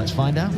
Let's find out.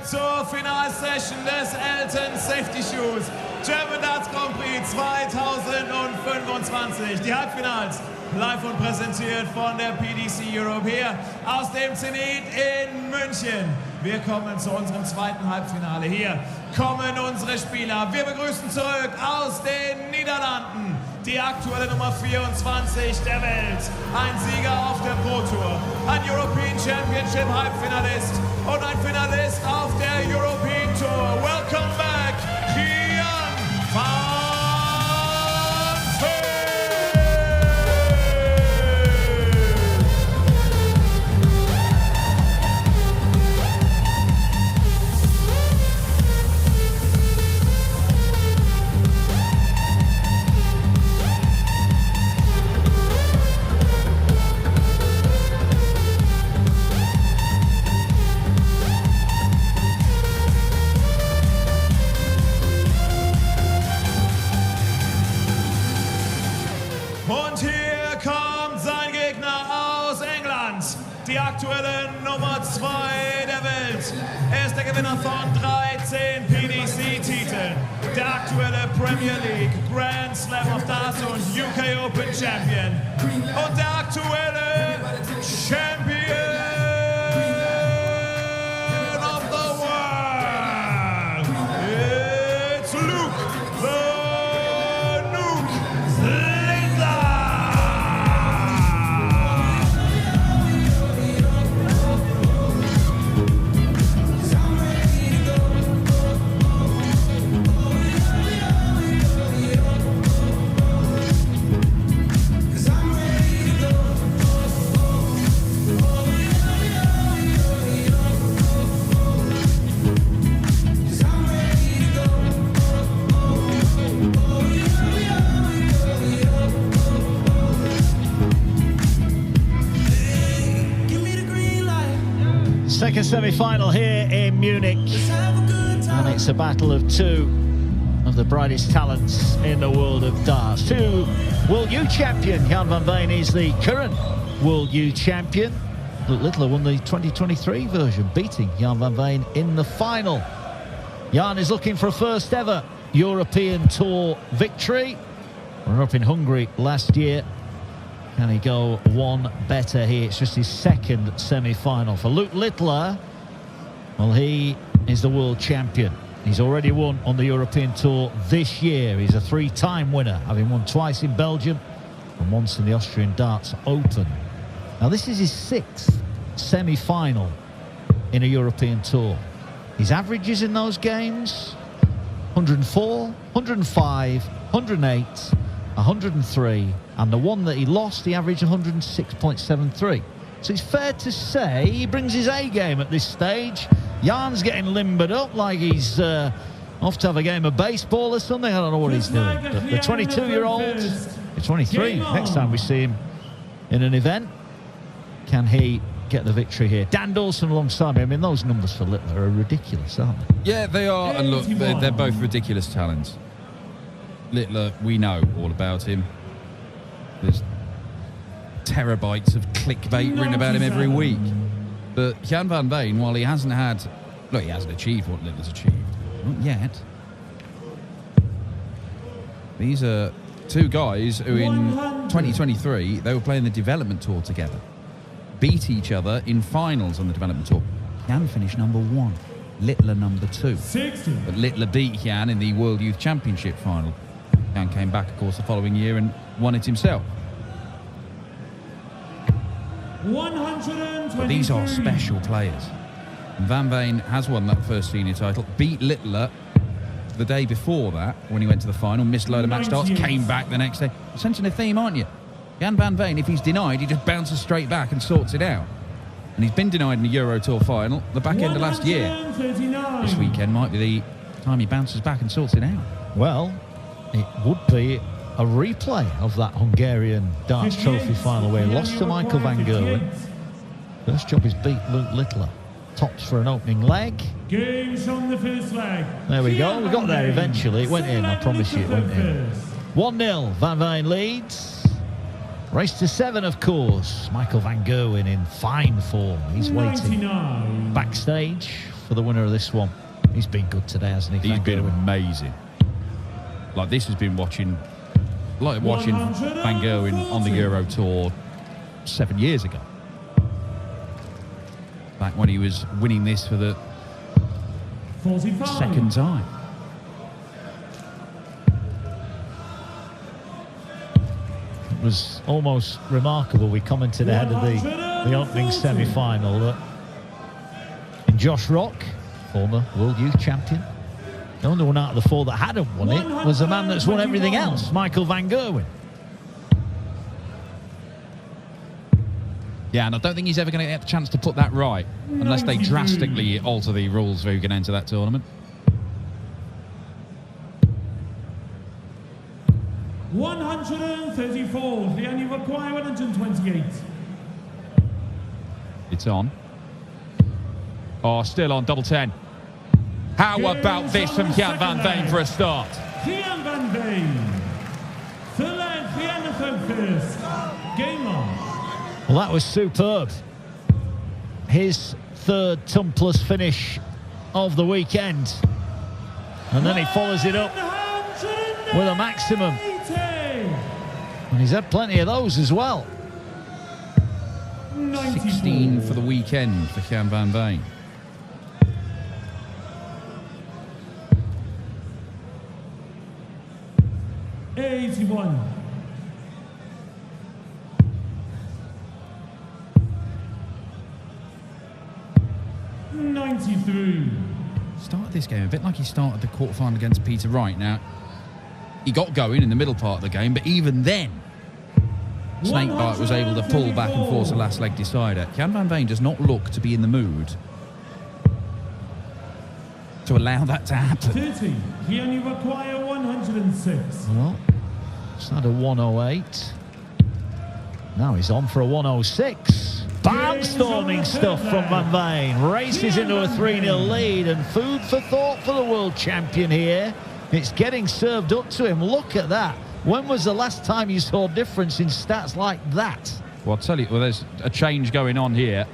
Zur Finalsession des Elton Safety Shoes German Darts Grand Prix 2025. Die Halbfinals live und präsentiert von der PDC Europe hier aus dem Zenit in München. Wir kommen zu unserem zweiten Halbfinale. Hier kommen unsere Spieler. Wir begrüßen zurück aus den Niederlanden die aktuelle Nummer 24 der Welt. Ein Sieger auf der Pro Tour, ein European Championship Halbfinalist und ein Finalist auf der European Tour. Welcome back, Gian Van die aktuelle Nummer 2 der Welt. Er ist der Gewinner von 13 PDC-Titeln, der aktuelle Premier League, Grand Slam of Darts und UK Open Champion und der aktuelle Champion of the World. It's Luke the Nuke Littler. Second semi-final here in Munich, and it's a battle of two of the brightest talents in the world of darts. Two World U champion. Gian Van Veen is the current World U champion. Luke Littler won the 2023 version, beating Gian Van Veen in the final. Jan is looking for a first ever European Tour victory. We're up in Hungary last year. Can he go one better here? It's just his second semi-final. For Luke Littler, well, he is the world champion. He's already won on the European Tour this year. He's a three-time winner, having won twice in Belgium and once in the Austrian Darts Open. Now, this is his sixth semi-final in a European Tour. His averages in those games: 104, 105, 108, 103, and the one that he lost, he averaged 106.73. So it's fair to say he brings his A game at this stage. Jan's getting limbered up like he's off to have a game of baseball or something. I don't know what he's doing. But the 22-year-old, the 23, next time we see him in an event, can he get the victory here? Dan Dawson alongside me. I mean, those numbers for Littler are ridiculous, aren't they? Yeah, they are. And look, they're both ridiculous talents. Littler, we know all about him. There's terabytes of clickbait written about him every week. But Gian Van Veen, while he hasn't had... Look, he hasn't achieved what Littler's achieved. Not yet. These are two guys who in 2023, they were playing the development tour together. Beat each other in finals on the development tour. Gian finished number 1. Littler number 2. But Littler beat Gian in the World Youth Championship final. Gian came back, of course, the following year and won it himself. But these are special players. Van Veen has won that first senior title, beat Littler the day before that when he went to the final, missed a load of match starts, came back the next day. Sensing a theme, aren't you? Gian Van Veen, if he's denied, he just bounces straight back and sorts it out. And he's been denied in the Euro Tour final, the back end of last year. This weekend might be the time he bounces back and sorts it out. Well, it would be a replay of that Hungarian darts trophy final where he lost to Michael van Gerwen. First job is beat Luke Littler. Tops for an opening leg. Games on the first leg. There we go. We got there eventually. It went in. I promise you it went in. 1-0. Van Veen leads. Race to 7, of course. Michael van Gerwen in fine form. He's waiting backstage for the winner of this one. He's been good today, hasn't he? He's been amazing. Like, this has been watching Van Gerwen on the Euro Tour 7 years ago. Back when he was winning this for the 45. second time. It was almost remarkable. We commented ahead of the opening semi-final that Josh Rock, former World Youth Champion, the only one out of the 4 that hadn't won it was the man that's won everything else, Michael van Gerwen. Yeah, and I don't think he's ever going to get a chance to put that right unless they drastically alter the rules for who can enter that tournament. 134. Gian, you require 128. It's on. Oh, still on, double 10. How about this from Gian van Veen for a start? Gian van Veen. Third, Gian first. Game on. Well, that was superb. His 3rd ton-plus finish of the weekend. And then he follows it up with a maximum. And he's had plenty of those as well. 16 for the weekend for Gian van Veen. $81. $93. Started this game a bit like he started the quarterfinal against Peter Wright. Now, he got going in the middle part of the game, but even then, Snakebite was able to pull back and force a last leg decider. Gian van Veen does not look to be in the mood to allow that to happen. 30. He only require 106. Well, it's had a 108. Now he's on for a 106. Barnstorming stuff from Van Veen. Races into a 3-0 lead, and food for thought for the world champion here. It's getting served up to him. Look at that. When was the last time you saw a difference in stats like that? Well, I'll tell you, there's a change going on here.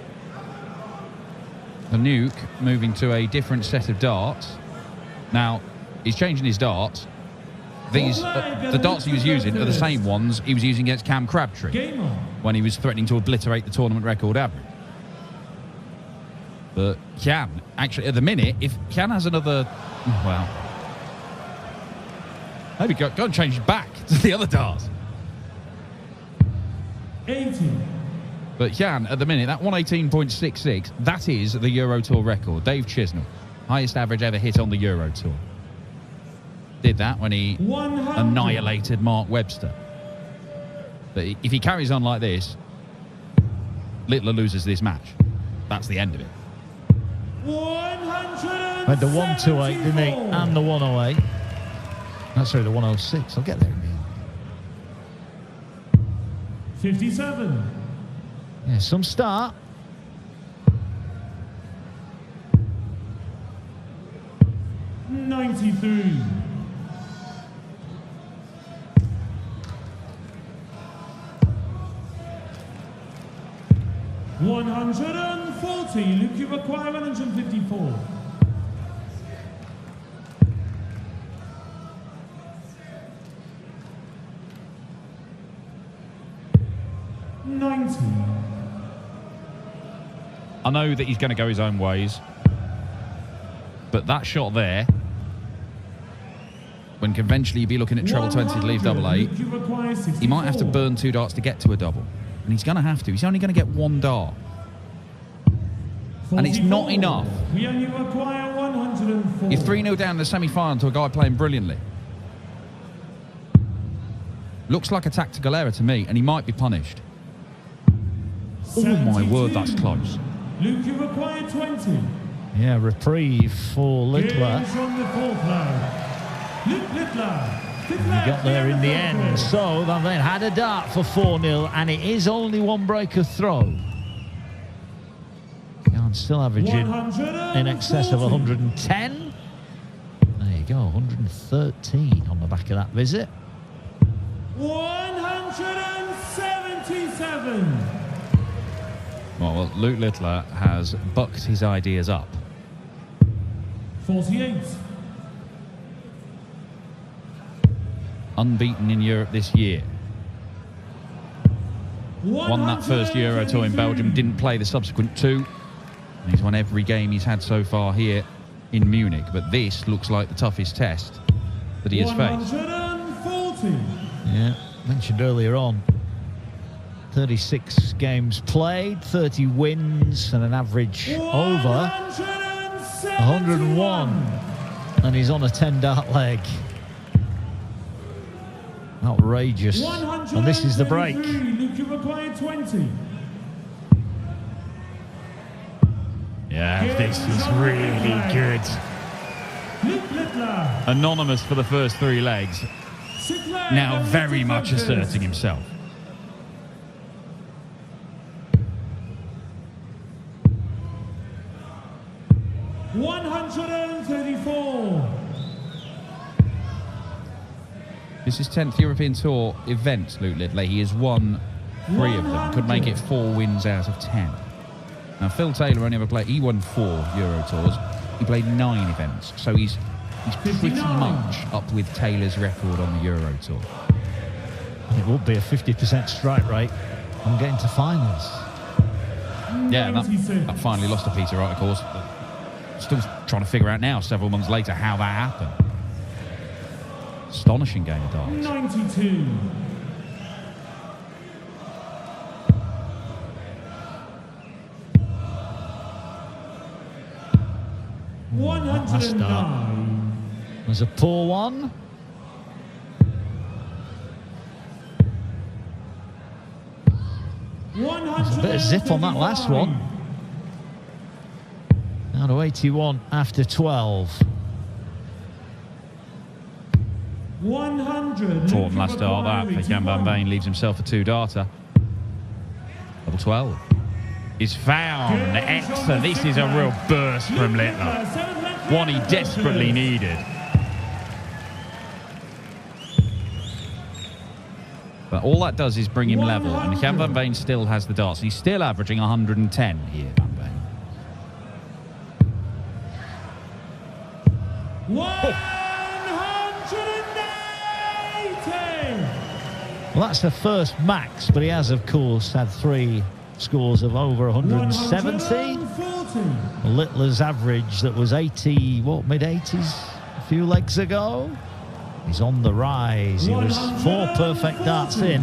The Nuke moving to a different set of darts. Now, he's changing his darts. These, the darts he was using are the same ones he was using against Cam Crabtree when he was threatening to obliterate the tournament record average. But Gian, actually, at the minute, if Gian has another, well, maybe go and change it back to the other darts. 80. But Gian, at the minute, that 118.66, that is the Euro Tour record. Dave Chisnell, highest average ever hit on the Euro Tour. Did that when he annihilated Mark Webster. But if he carries on like this, Littler loses this match. That's the end of it. 100. Had the 128, didn't he? And the 108. That's sorry, the 106. I'll get there in the end. 57. Yeah, some start. $93. 140. Luke, you require 154. $90. I know that he's going to go his own ways, but that shot there, when conventionally you'd be looking at treble 20 to leave double 8, he might have to burn 2 darts to get to a double. And he's going to have to. He's only going to get 1 dart. And it's not enough. We only require 104. You're 3-0 down in the semi-final to a guy playing brilliantly. Looks like a tactical error to me, and he might be punished. Oh my word, that's close. Luke, you require 20. Yeah, reprieve for Littler. Games on the 4th leg. Luke Littler. He got there in the end. So Van Veen had a dart for 4-0, and it is only one break of throw. Gian still averaging in excess of 110. There you go, 113 on the back of that visit. 177. Well, Luke Littler has bucked his ideas up. 48. Unbeaten in Europe this year. Won that first Euro tour in Belgium, didn't play the subsequent two. And he's won every game he's had so far here in Munich. But this looks like the toughest test that he has faced. 140. Yeah, mentioned earlier on. 36 games played, 30 wins, and an average over 101. And he's on a 10-dart leg. Outrageous. And this is the break. Luke, you require 20. Yeah, this is really good. Luke Littler. Anonymous for the first three legs. Now very much asserting himself. This is 10th European Tour event, Luke Littler. He has won 3 of them. Could make it 4 wins out of 10. Now, Phil Taylor only ever played... He won 4 Euro Tours. He played 9 events. So he's pretty much up with Taylor's record on the Euro Tour. It would be a 50% strike rate on getting to finals. Yeah, and that finally lost to Peter Wright, of course. But still trying to figure out now, several months later, how that happened. Astonishing game of darts. 92. Last start was a poor one. There's a bit of zip on that last one. Now to 81 after 12. 100. Important last start that for Gian Van Veen, leaves himself a 2-darter. Double 12 is found. Excellent. This is a real burst from Littler. One he desperately needed. But all that does is bring him level, and Gian Van Veen still has the darts. He's still averaging 110 here, Van Veen. Well, that's the first max, but he has, of course, had 3 scores of over 170. Littler's average that was 80, mid-80s a few legs ago. He's on the rise. He was 4 perfect darts in.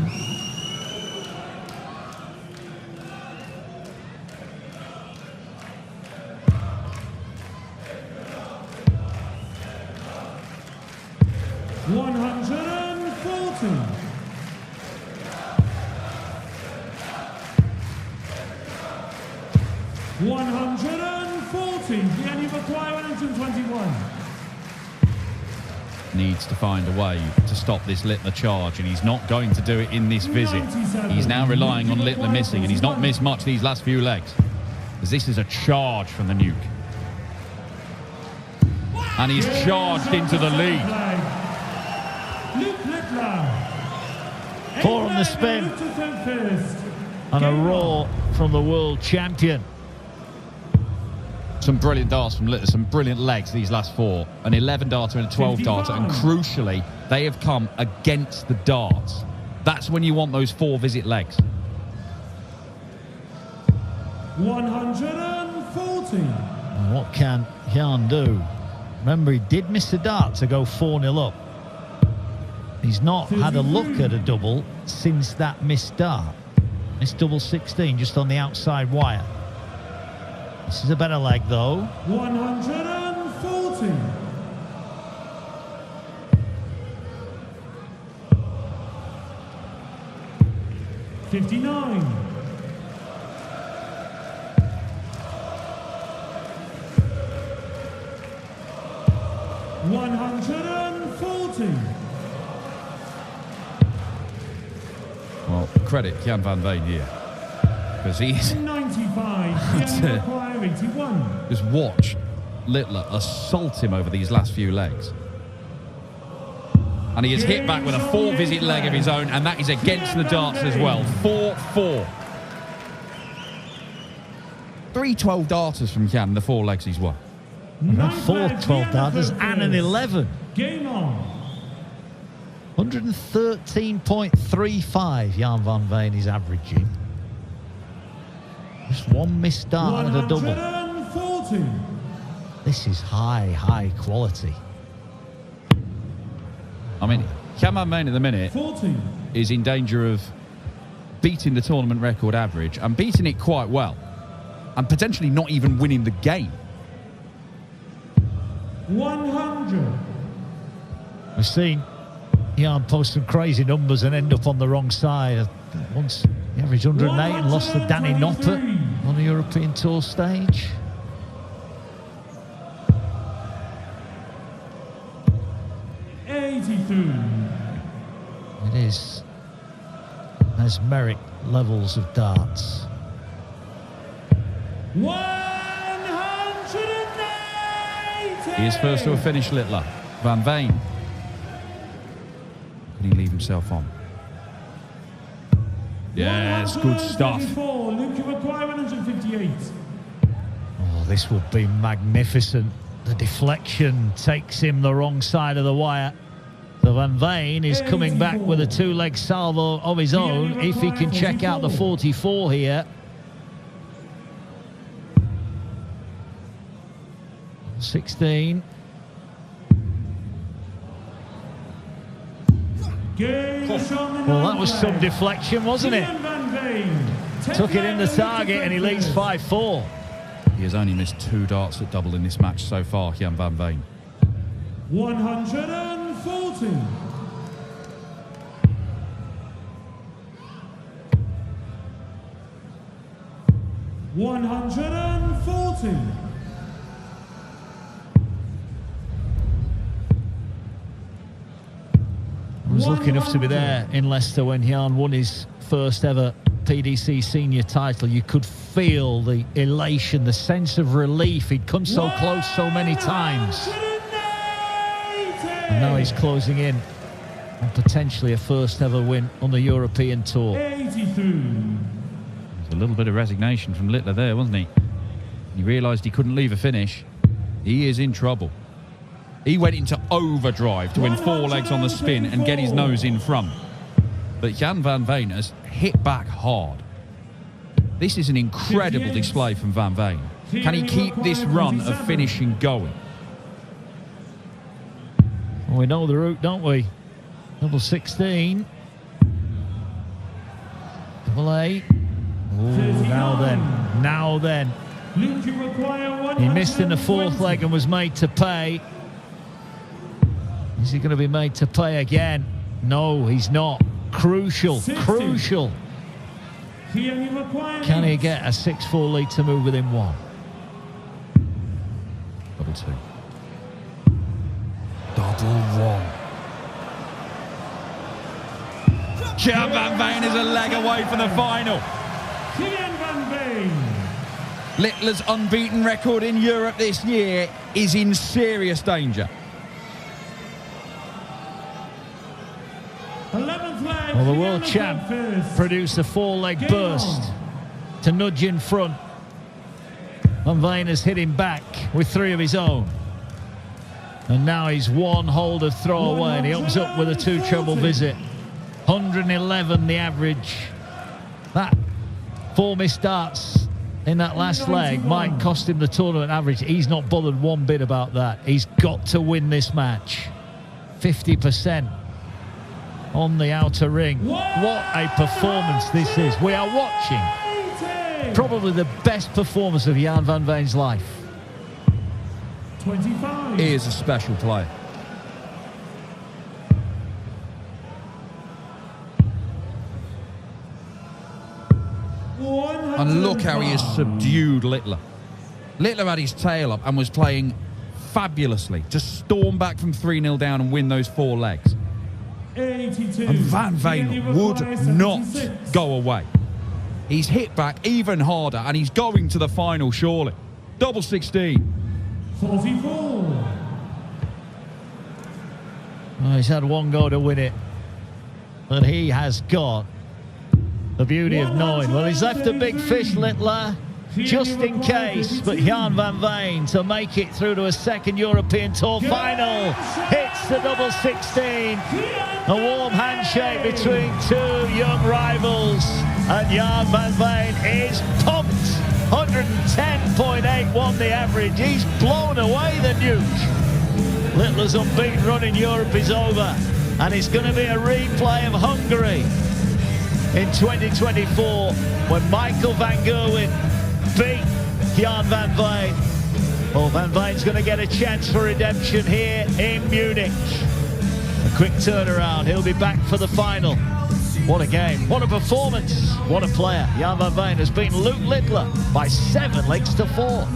Needs to find a way to stop this Littler charge, and he's not going to do it in this visit. He's now relying on Littler missing, and he's not missed much these last few legs, as this is a charge from the Nuke. And he's charged into the lead. 4 on the spin. And a roar from the world champion. Some brilliant darts from Littler, some brilliant legs these last 4. An 11-darter and a 12-darter, and crucially, they have come against the darts. That's when you want those 4 visit legs. 140. And what can Gian do? Remember, he did miss the dart to go 4-0 up. He's not had a look at a double since that missed dart. Missed double 16 just on the outside wire. This is a better leg, though. 140. $59. 140. credit Gian van Veen here. Because he's... 95. Gian require 81. Just watch Littler assault him over these last few legs. And he has hit back with a 4-visit leg of his own, and that is against the darts as well. 4-4. 3 12 darters from Gian, the 4 legs he's won. And 4 12 darters and an 11. Game on. 113.35 Gian van Veen is averaging. Just 1 missed dart and a double. 140. This is high quality. I mean, Gian van Veen at the minute 40. is in danger of beating the tournament record average and beating it quite well. And potentially not even winning the game. 100. We've seen Gian post some crazy numbers and end up on the wrong side. Once he averaged 108 and lost to Danny Noppert on a European Tour stage. It is mesmeric levels of darts. 180. He is first to a finish, Littler. Van Veen. Can he leave himself on? Yes, good stuff. Oh, this will be magnificent. The deflection takes him the wrong side of the wire. So Van Veen is coming back with a 2-leg salvo of his own if he can check out the 44 here. $16. Well, that was some deflection, wasn't it? Took it in the target and he leads 5-4. He has only missed 2 darts at double in this match so far, Gian van Veen. 140. 140. I was lucky enough to be there in Leicester when Gian won his first ever PDC senior title. You could feel the elation, the sense of relief. He'd come so close so many times. And now he's closing in on potentially a first ever win on the European Tour. 83. There's a little bit of resignation from Littler there, wasn't he? He realised he couldn't leave a finish. He is in trouble. He went into overdrive to win 4 legs on the spin and get his nose in front. But Gian van Veen has hit back hard. This is an incredible display from Van Veen. Can he keep this run of finishing going? Well, we know the route, don't we? Double 16. Double 8. Ooh, now then. He missed in the 4th leg and was made to pay. Is he going to be made to pay again? No, he's not. Crucial. Can he get a 6-4 lead to move within 1? Double 2. Double 1. Gian van Veen is a leg away from the final. Gian van Veen. Littler's unbeaten record in Europe this year is in serious danger. 11th leg. Well, the world champ produced a 4-leg burst to nudge in front. Van Veen has hit him back with 3 of his own. And now he's 1 hold of throw away, and he opens up with a 2 treble visit. 111 the average. That 4 missed darts in that last leg might cost him the tournament average. He's not bothered one bit about that. He's got to win this match. 50% on the outer ring. What a performance this is. We are watching probably the best performance of Gian van Veen's life. 25. He is a special player. And look how he has subdued Littler. Littler had his tail up and was playing fabulously to storm back from 3-0 down and win those 4 legs. 82. And Van Veen would not go away. He's hit back even harder and he's going to the final surely. Double 16. 44. Well, he's had one go to win it, but he has got the beauty of knowing. Well, he's left a big fish, Littler, just in case, but Gian Van Veen to make it through to a second European Tour final. Hits the double 16. A warm handshake between two young rivals, and Gian Van Veen is pumped. 110.81 the average. He's blown away the nuke. Littler's unbeaten run in Europe is over, and it's going to be a replay of Hungary in 2024 when Michael van Gerwen beat Gian Van Veen. Well, Van Veen's going to get a chance for redemption here in Munich. A quick turnaround. He'll be back for the final. What a game. What a performance. What a player. Gian Van Veen has beaten Luke Littler by 7 legs to 4.